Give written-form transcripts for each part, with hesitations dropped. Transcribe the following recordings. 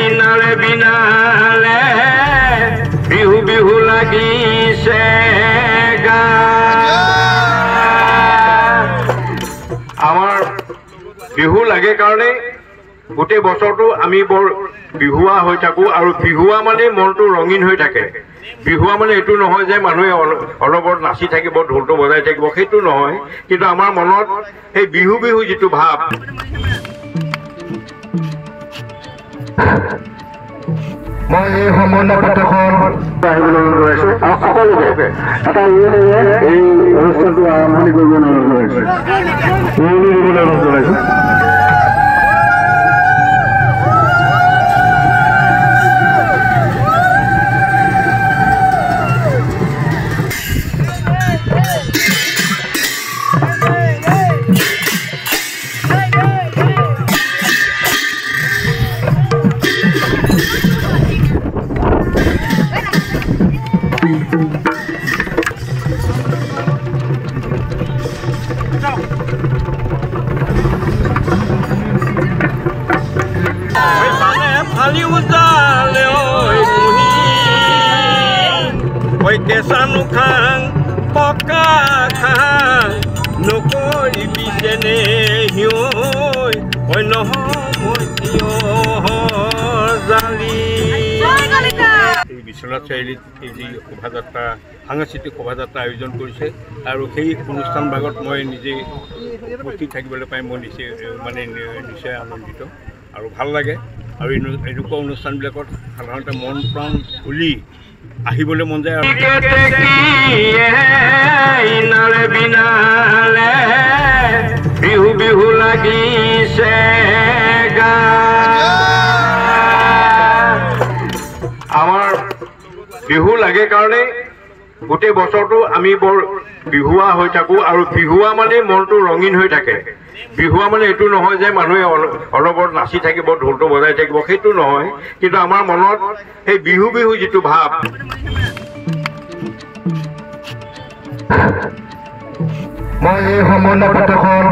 ইনালে বিনালে বিহু বিহু লাগিছে আমাৰ বিহু লাগে কাৰণে গোটেই বছৰটো আমি বৰ বিহুৱা হৈ থাকোঁ আৰু বিহুৱা মানে মনটো ৰঙীন হৈ থাকে। বিহুৱা মানে এইটো নহয় যে মানুহে অনবৰত নাচি থাকিব ঢোলটো বজাই থাকিব, সেইটো নহয়, কিন্তু আমাৰ মনত সেই বিহু বিহু যিটো ভাৱ মই এই সম্বন্ধ পথখন আহিবলৈ অনুৰোধ কৰিছোঁ আৰু সকলোকে এটা এই অনুষ্ঠানটো আৰম্ভণি কৰিবলৈ অনুৰোধ কৰিছোঁ। কেঁচানো খাং পকা খাং নকৰিবি যেনে হিয়ৈ জালি। এই বিশ্বনাথ চাৰিআলিত এই যি শোভাযাত্ৰা সাংস্কৃতিক শোভাযাত্ৰা আয়োজন কৰিছে আৰু সেই অনুষ্ঠান ভাগত মই নিজে উপস্থিত থাকিবলৈ পাই মই নিশ্চয় আনন্দিত আৰু ভাল লাগে। আৰু এনেকুৱা অনুষ্ঠানবিলাকত সাধাৰণতে মন প্ৰাণ খুলি আহিবলৈ মন যায়। ইনালে বিনালে বিহু বিহু লাগিছে আমাৰ বিহু লাগে কাৰণে গোটেই বছৰটো আমি বৰ বিহুৱা হৈ থাকোঁ আৰু বিহুৱা মানে মনটো ৰঙীন হৈ থাকে। বিহুৱা মানে এইটো নহয় যে মানুহে অনবৰত নাচি থাকিব ঢোলটো বজাই থাকিব, সেইটো নহয়, কিন্তু আমাৰ মনত সেই বিহু বিহু যিটো ভাৱ মই এই সম্বন্ধ পথখন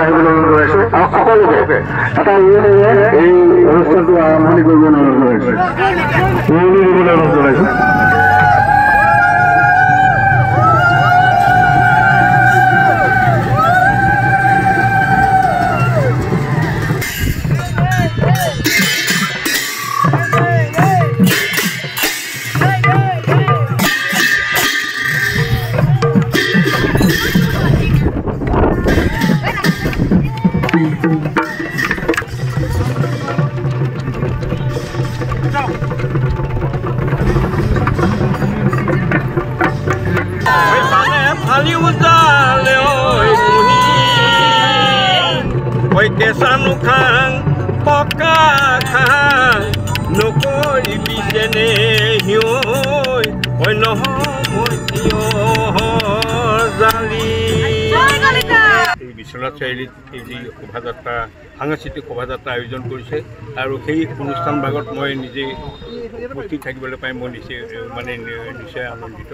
আহিবলৈ অনুৰোধ কৰিছোঁ আৰু সকলোকে এটা এই অনুষ্ঠানটো আৰম্ভণি কৰিবলৈ অনুৰোধ কৰিছোঁ। কেঁচানো খাং পকা খাং নকৰিবি যেনে হিয়ৈ জালি। এই বিশ্বনাথ চাৰিআলিত এই যি শোভাযাত্ৰা সাংস্কৃতিক শোভাযাত্ৰা আয়োজন কৰিছে আৰু সেই অনুষ্ঠান ভাগত মই নিজে উপস্থিত থাকিবলৈ পাই মই নিশ্চয় আনন্দিত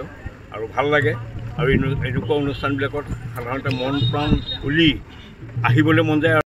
আৰু ভাল লাগে। আৰু এনেকুৱা অনুষ্ঠানবিলাকত সাধাৰণতে মন প্ৰাণ খুলি আহিবলৈ মন যায়।